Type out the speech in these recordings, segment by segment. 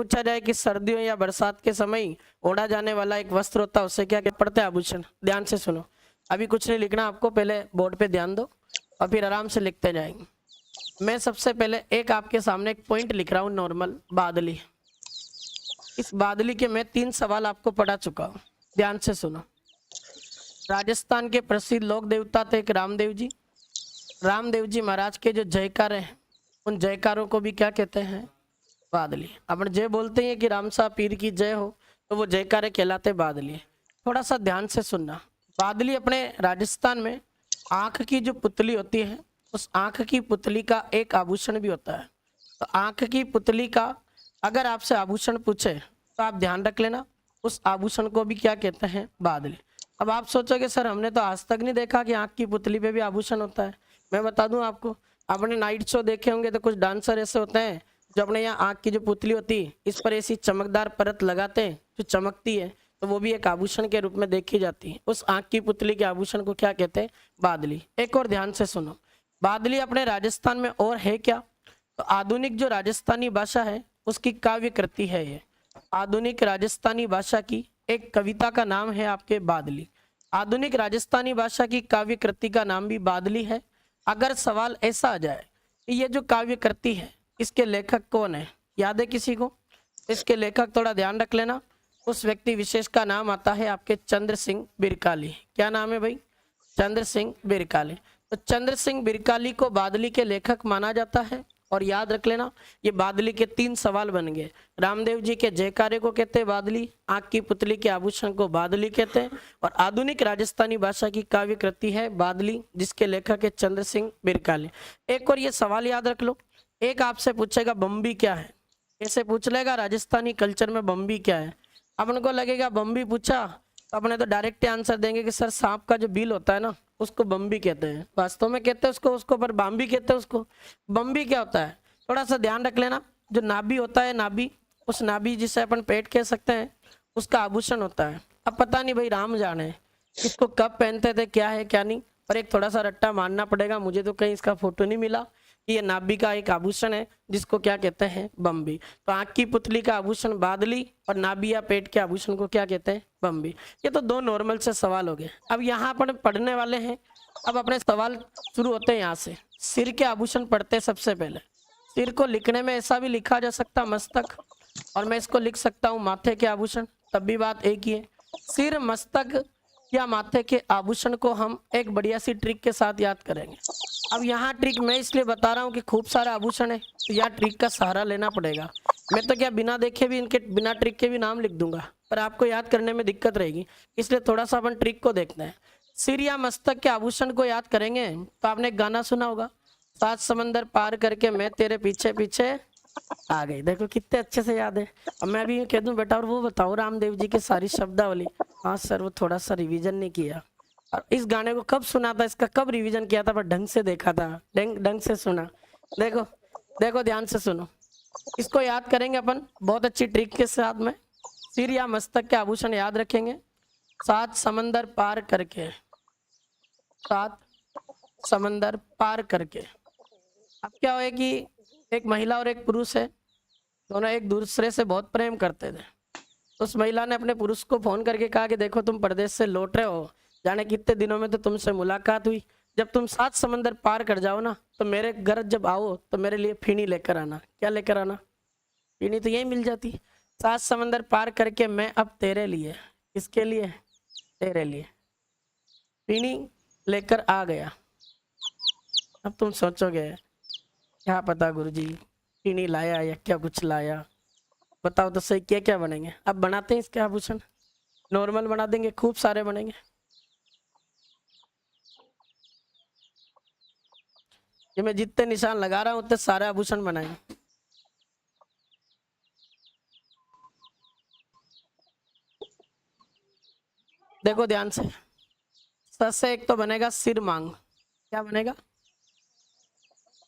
पूछा जाए कि सर्दियों या बरसात के समय ओढ़ा जाने वाला एक वस्त्र होता है, उसे क्या पड़ते हैं? आभूषण। ध्यान से सुनो, अभी कुछ नहीं लिखना आपको, पहले बोर्ड पे ध्यान दो और फिर आराम से लिखते जाएंगे। मैं सबसे पहले एक आपके सामने एक पॉइंट लिख रहा हूँ, नॉर्मल बादली। इस बादली के मैं 3 सवाल आपको पढ़ा चुका हूँ, ध्यान से सुनो। राजस्थान के प्रसिद्ध लोक देवता थे एक रामदेव जी। रामदेव जी महाराज के जो जयकार हैं, उन जयकारों को भी क्या कहते हैं? बादली। अपन जय बोलते हैं कि रामसा पीर की जय हो, तो वो जयकारे कहलाते बादली। थोड़ा सा ध्यान से सुनना। बादली अपने राजस्थान में आंख की जो पुतली होती है, उस आंख की पुतली का एक आभूषण भी होता है। तो आंख की पुतली का अगर आपसे आभूषण पूछे तो आप ध्यान रख लेना, उस आभूषण को भी क्या कहते हैं? बादली। अब आप सोचोगे सर हमने तो आज तक नहीं देखा कि आंख की पुतली पे भी आभूषण होता है। मैं बता दूं आपको, आपने नाइट शो देखे होंगे तो कुछ डांसर ऐसे होते हैं जो अपने यहाँ आंख की जो पुतली होती है इस पर ऐसी चमकदार परत लगाते हैं जो चमकती है, तो वो भी एक आभूषण के रूप में देखी जाती है। उस आंख की पुतली के आभूषण को क्या कहते हैं? बादली। एक और ध्यान से सुनो, बादली अपने राजस्थान में और है क्या? तो आधुनिक जो राजस्थानी भाषा है उसकी काव्य कृति है ये। आधुनिक राजस्थानी भाषा की एक कविता का नाम है आपके बादली। आधुनिक राजस्थानी भाषा की काव्य कृति का नाम भी बादली है। अगर सवाल ऐसा आ जाए कि ये जो काव्य कृति है इसके लेखक कौन है, याद है किसी को? इसके लेखक थोड़ा ध्यान रख लेना, उस व्यक्ति विशेष का नाम आता है आपके चंद्र सिंह बिरकाली। क्या नाम है भाई? चंद्र सिंह बिरकाली। तो चंद्र सिंह बिरकाली को बादली के लेखक माना जाता है। और याद रख लेना, ये बादली के 3 सवाल बन गए। रामदेव जी के जयकारे को कहते हैं बादली, आंख की पुतली के आभूषण को बादली कहते हैं, और आधुनिक राजस्थानी भाषा की काव्य कृति है बादली, जिसके लेखक है चंद्र सिंह बिरकाली। एक और ये सवाल याद रख लो, एक आपसे पूछेगा बम्बी क्या है, ऐसे पूछ लेगा राजस्थानी कल्चर में बम्बी क्या है। अपन को लगेगा बम्बी पूछा तो अपने तो डायरेक्ट आंसर देंगे कि सर सांप का जो बिल होता है ना उसको बम्बी कहते हैं। वास्तव में कहते हैं उसको पर बाम्बी कहते हैं उसको। बम्बी क्या होता है थोड़ा सा ध्यान रख लेना। जो नाभि होता है, नाभि, उस नाभि जिसे अपन पेट कह सकते हैं, उसका आभूषण होता है। अब पता नहीं भाई, राम जाने इसको कब पहनते थे, क्या है क्या नहीं, पर एक थोड़ा सा रट्टा मारना पड़ेगा, मुझे तो कहीं इसका फोटो नहीं मिला कि ये नाभि का एक आभूषण है जिसको क्या कहते हैं? बम्बी। तो आंख की पुतली का आभूषण बादली और नाभि या पेट के आभूषण को क्या कहते हैं? बम्बी। ये तो 2 नॉर्मल से सवाल हो गए। अब यहाँ अपन पढ़ने वाले हैं, अब अपने सवाल शुरू होते हैं यहाँ से। सिर के आभूषण पढ़ते हैं सबसे पहले। सिर को लिखने में ऐसा भी लिखा जा सकता मस्तक, और मैं इसको लिख सकता हूँ माथे के आभूषण, तब भी बात एक ही है। सिर, मस्तक या माथे के आभूषण को हम एक बढ़िया सी ट्रिक के साथ याद करेंगे। अब यहाँ ट्रिक मैं इसलिए बता रहा हूँ कि खूब सारे आभूषण है, तो यहाँ ट्रिक का सहारा लेना पड़ेगा। मैं तो क्या बिना देखे भी इनके बिना ट्रिक के भी नाम लिख दूंगा, पर आपको याद करने में दिक्कत रहेगी, इसलिए थोड़ा सा अपन ट्रिक को देखते हैं। सिर या मस्तक के आभूषण को याद करेंगे तो आपने एक गाना सुना होगा, 7 समंदर पार करके मैं तेरे पीछे पीछे आ गई। देखो कितने अच्छे से याद है। अब मैं भी कह दूं बेटा और वो बताओ रामदेव जी की सारी शब्दावली। हाँ सर, वो थोड़ा सा रिवीजन नहीं किया। और इस गाने को कब सुना था, इसका कब रिवीजन किया था, पर ढंग से देखा था, ढंग से सुना। देखो देखो ध्यान से सुनो, इसको याद करेंगे अपन बहुत अच्छी ट्रिक के साथ में। सिर या मस्तक के आभूषण याद रखेंगे, 7 समंदर पार करके, 7 समंदर पार करके। अब क्या है कि एक महिला और एक पुरुष है, दोनों एक दूसरे से बहुत प्रेम करते थे। उस महिला ने अपने पुरुष को फोन करके कहा कि देखो तुम परदेश से लौट रहे हो, जाने कितने दिनों में तो तुमसे मुलाकात हुई, जब तुम 7 समंदर पार कर जाओ ना तो मेरे घर जब आओ तो मेरे लिए फीनी लेकर आना। क्या लेकर आना? फीनी तो यही मिल जाती। 7 समंदर पार करके मैं अब तेरे लिए, किसके लिए? तेरे लिए फीनी लेकर आ गया। अब तुम सोचोगे क्या पता गुरुजी फीनी लाया या क्या कुछ लाया, बताओ तो सही क्या क्या बनेंगे। अब बनाते हैं इसके आभूषण, नॉर्मल बना देंगे, खूब सारे बनेंगे। ये मैं जितने निशान लगा रहा हूं उतने सारे आभूषण बनाएंगे। देखो ध्यान से, से एक तो बनेगा सिर मांग। क्या बनेगा?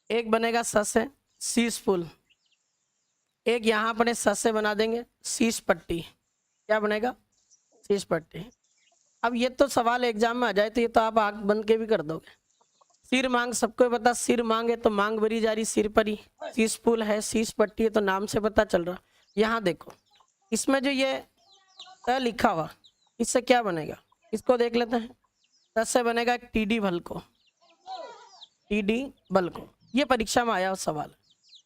एक बनेगा से शीश फूल। एक यहाँ अपने से बना देंगे शीश पट्टी। क्या बनेगा? शीश पट्टी। अब ये तो सवाल एग्जाम में आ जाए तो ये तो आप आंख बंद के भी कर दोगे। सिर मांग सबको पता, सिर मांग है तो मांग भरी जा रही सिर पर ही। शीश फूल है, शीश पट्टी है तो नाम से पता चल रहा। यहाँ देखो, इसमें जो ये त लिखा हुआ, इससे क्या बनेगा, इसको देख लेते हैं। त से बनेगा एक टीडी भलको, टीडी बलको। ये परीक्षा में आया हुआ सवाल।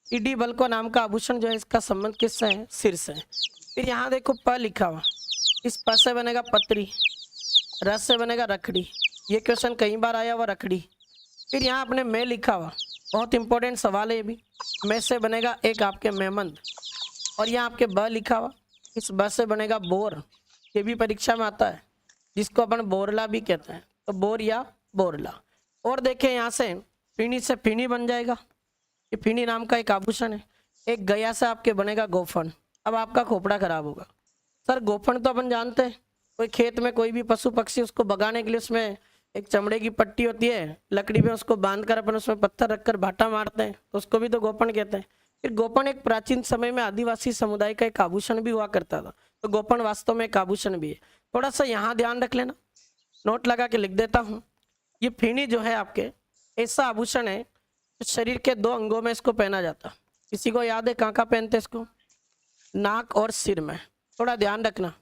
टीडी बलको नाम का आभूषण जो है, इसका संबंध किससे है? सिर से। फिर यहाँ देखो प लिखा हुआ, इस प से बनेगा पत्री, र से बनेगा रखड़ी। ये क्वेश्चन कई बार आया हुआ, रखड़ी। फिर यहाँ आपने मैं लिखा हुआ, बहुत इंपॉर्टेंट सवाल है ये भी। मैं से बनेगा एक आपके मेहमंद, और यहाँ आपके ब लिखा हुआ, इस ब से बनेगा बोर। ये भी परीक्षा में आता है, जिसको अपन बोरला भी कहते हैं, तो बोर या बोरला। और देखें यहाँ से फीनी से फीनी बन जाएगा, ये फीनी नाम का एक आभूषण है। एक गया से आपके बनेगा गोफन। अब आपका खोपड़ा खराब होगा, सर गोफन तो अपन जानते हैं, कोई खेत में कोई भी पशु पक्षी, उसको भगाने के लिए उसमें एक चमड़े की पट्टी होती है, लकड़ी में उसको बांध कर अपन उसमें पत्थर रखकर भाटा मारते हैं, तो उसको भी तो गोपन कहते हैं। फिर गोपन एक प्राचीन समय में आदिवासी समुदाय का एक आभूषण भी हुआ करता था, तो गोपन वास्तव में एक आभूषण भी है। थोड़ा सा यहाँ ध्यान रख लेना, नोट लगा के लिख देता हूँ। ये फीनी जो है आपके ऐसा आभूषण है, शरीर के 2 अंगों में इसको पहना जाता। किसी को याद है कहाँ कहाँ पहनते इसको? नाक और सिर में। थोड़ा ध्यान रखना,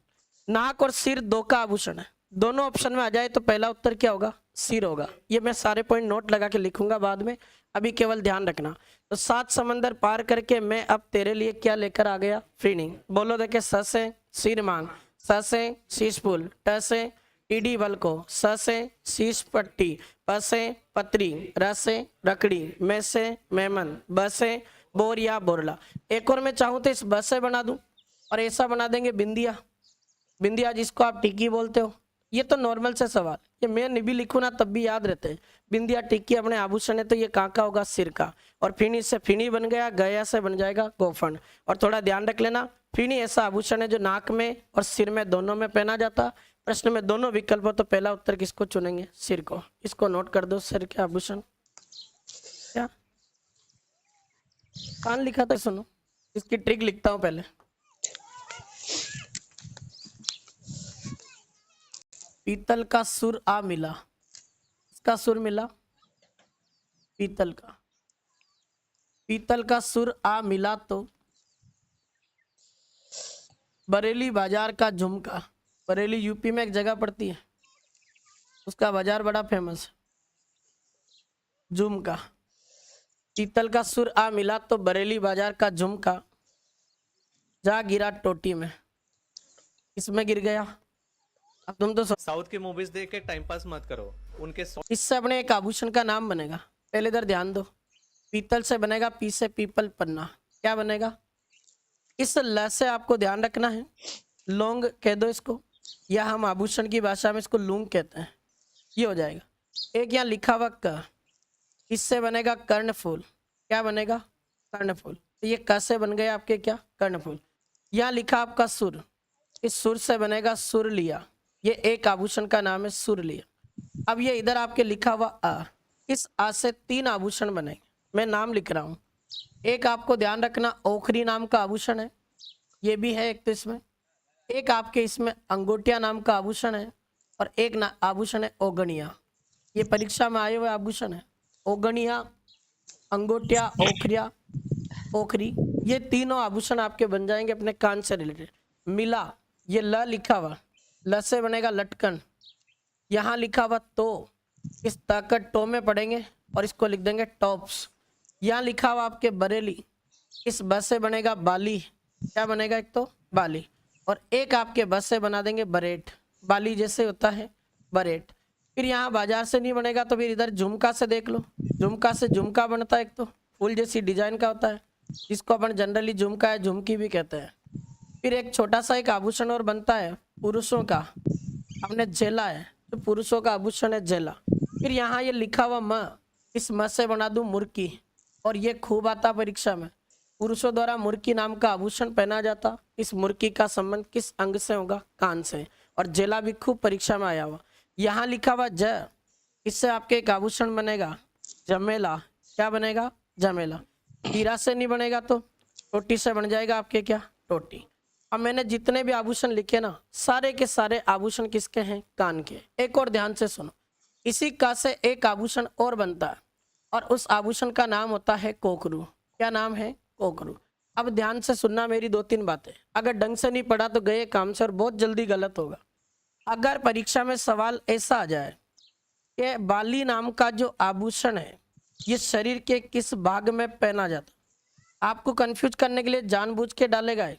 नाक और सिर 2 का आभूषण है। दोनों ऑप्शन में आ जाए तो पहला उत्तर क्या होगा? सिर होगा। ये मैं सारे पॉइंट नोट लगा के लिखूंगा बाद में, अभी केवल ध्यान रखना। तो 7 समंदर पार करके मैं अब तेरे लिए क्या लेकर आ गया? फीनी। बोलो देखे, स से सिर मांग, स से शीश फूल, ट से टीडी बलको, स से शीश पट्टी, प से पत्री, र से रकड़ी, मैं से मेमन, ब से बोर या बोरला। एक और मैं चाहूँ तो इस ब से बना दूं, और ऐसा बना देंगे बिंदिया, बिंदिया जिसको आप टिक्की बोलते हो। ये तो नॉर्मल से सवाल, ये मैं भी लिखूं ना तब भी याद रहते हैं। बिंदिया टिक्की अपने आभूषण है, तो ये कहाँ का होगा? सिर का। और फीनी से फीनी बन गया, गया से बन जाएगा गोफन। और थोड़ा ध्यान रख लेना, फीनी ऐसा आभूषण है जो नाक में और सिर में दोनों में पहना जाता। प्रश्न में दोनों विकल्प हो तो पहला उत्तर किसको चुनेंगे? सिर को। इसको नोट कर दो, सिर के आभूषण। क्या कान लिखा था? सुनो, इसकी ट्रिक लिखता हूं पहले। पीतल का सुर आ मिला, इसका सुर मिला पीतल का, पीतल का सुर आ मिला तो बरेली बाजार का झुमका। बरेली यूपी में एक जगह पड़ती है, उसका बाजार बड़ा फेमस है, झुमका। पीतल का सुर आ मिला तो बरेली बाजार का झुमका जा गिरा टोटी में। इसमें गिर गया। अब तुम तो साउथ की मूवीज देख के टाइम पास मत करो, उनके इससे अपने एक आभूषण का नाम बनेगा। पहले इधर ध्यान दो, पीतल से बनेगा पी से पीपल पन्ना। क्या बनेगा? इस ल से आपको ध्यान रखना है, लौंग कह दो इसको, या हम आभूषण की भाषा में इसको लूंग कहते हैं। ये हो जाएगा। एक यहाँ लिखा हुआ क, इससे बनेगा कर्णफूल। क्या बनेगा? कर्णफूल। तो ये क से बन गए आपके क्या? कर्णफूल। यहाँ लिखा आपका सुर, इस सुर से बनेगा सुरलिया। ये एक आभूषण का नाम है, सुरलिया। अब ये इधर आपके लिखा हुआ आ, इस आ से 3 आभूषण बनेंगे। मैं नाम लिख रहा हूँ। एक आपको ध्यान रखना, ओखरी नाम का आभूषण है, ये भी है एक तो इसमें। एक आपके इसमें अंगूठिया नाम का आभूषण है, और एक आभूषण है ओगणिया। ये परीक्षा में आए हुए आभूषण है। ओगणिया, अंगूठिया, ओखरिया, ओखरी, ये तीनों आभूषण आपके बन जाएंगे अपने कान से रिलेटेड। मिला, ये ल लिखा हुआ, ल से बनेगा लटकन। यहाँ लिखा हुआ तो, इस ताकत टो में पढ़ेंगे और इसको लिख देंगे टॉप्स। यहाँ लिखा हुआ आपके बरेली, इस ब से बनेगा बाली। क्या बनेगा? एक तो बाली, और एक आपके ब से बना देंगे बरेट। बाली जैसे होता है बरेट। फिर यहाँ बाजार से नहीं बनेगा तो फिर इधर झुमका से देख लो। झुमका से झुमका बनता है, एक तो फूल जैसी डिजाइन का होता है, जिसको अपन जनरली झुमका या झुमकी भी कहते हैं। फिर एक छोटा सा एक आभूषण और बनता है पुरुषों का, हमने झेला है, तो पुरुषों का आभूषण है झेला। फिर यहाँ ये लिखा हुआ म, इस म से बना दूं मुर्की, और ये खूब आता परीक्षा में। पुरुषों द्वारा मुर्की नाम का आभूषण पहना जाता। इस मुर्की का संबंध किस अंग से होगा? कान से। और झेला भी खूब परीक्षा में आया हुआ। यहाँ लिखा हुआ ज, इससे आपके एक आभूषण बनेगा जमेला। क्या बनेगा? जमेला। हीरा से नहीं बनेगा तो टोटी से बन जाएगा आपके क्या? टोटी। अब मैंने जितने भी आभूषण लिखे ना, सारे के सारे आभूषण किसके हैं? कान के। एक और ध्यान से सुनो, इसी का से एक आभूषण और बनता है, और उस आभूषण का नाम होता है कोकरू। क्या नाम है? कोकरू। अब ध्यान से सुनना मेरी 2-3 बातें। अगर ढंग से नहीं पढ़ा तो गए काम से और बहुत जल्दी गलत होगा। अगर परीक्षा में सवाल ऐसा आ जाए कि बाली नाम का जो आभूषण है ये शरीर के किस भाग में पहना जाता, आपको कंफ्यूज करने के लिए जानबूझ के डालेगा है।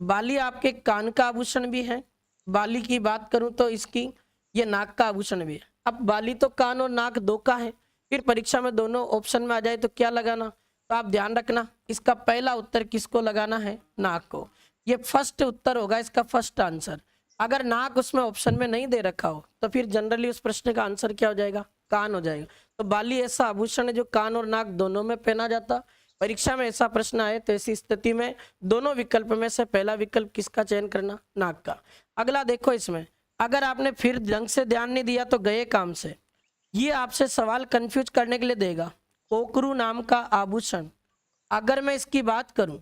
बाली आपके कान का आभूषण भी है, बाली की बात करूं तो इसकी ये नाक का आभूषण भी है। अब बाली तो कान और नाक दो का है, फिर परीक्षा में दोनों ऑप्शन में आ जाए तो क्या लगाना, तो आप ध्यान रखना इसका पहला उत्तर किसको लगाना है, नाक को। ये फर्स्ट उत्तर होगा इसका, फर्स्ट आंसर। अगर नाक उसमें ऑप्शन में नहीं दे रखा हो तो फिर जनरली उस प्रश्न का आंसर क्या हो जाएगा, कान हो जाएगा। तो बाली ऐसा आभूषण है जो कान और नाक दोनों में पहना जाता। परीक्षा में ऐसा प्रश्न आए तो ऐसी स्थिति में दोनों विकल्प में से पहला विकल्प किसका चयन करना, नाक का। अगला देखो, इसमें अगर आपने फिर ढंग से ध्यान नहीं दिया तो गए काम से। ये आपसे सवाल कंफ्यूज करने के लिए देगा, कोकरू नाम का आभूषण। अगर मैं इसकी बात करूं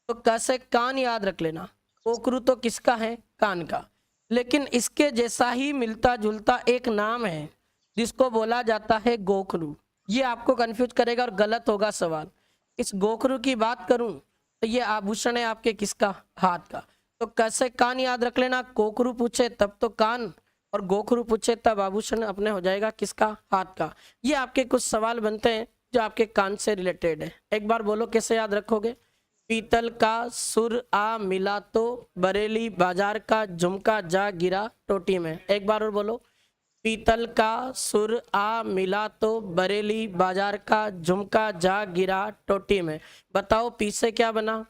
तो कैसे कान याद रख लेना, कोकरू तो किसका है, कान का। लेकिन इसके जैसा ही मिलता जुलता एक नाम है जिसको बोला जाता है गोखरू। ये आपको कंफ्यूज करेगा और गलत होगा सवाल। इस गोखरू की बात करूं तो ये आभूषण है आपके किसका, हाथ का। तो कैसे कान याद रख लेना, कोकरू पूछे तब तो कान और गोखरू पूछे तब आभूषण अपने हो जाएगा किसका, हाथ का। ये आपके कुछ सवाल बनते हैं जो आपके कान से रिलेटेड है। एक बार बोलो कैसे याद रखोगे। पीतल का सुर आ मिला तो बरेली बाजार का झुमका जा गिरा टोटी में। एक बार और बोलो, पीतल का सुर आ मिला तो बरेली बाजार का झुमका जा गिरा टोटी में। बताओ पी से क्या बना,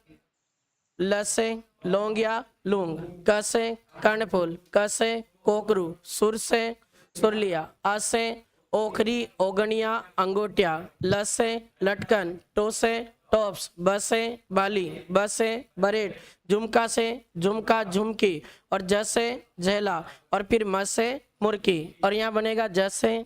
ल से लौंग या लूंग, क से कर्णफूल, क से कोकरू, सुर से सुरलिया, अ से ओखरी ओगनिया अंगूठिया, ल से लटकन, टो से टॉप्स, ब से बाली, ब से बरेट, झुमका से झुमका झुमकी और ज से झेला और फिर म से मुर्की और यहाँ बनेगा ज से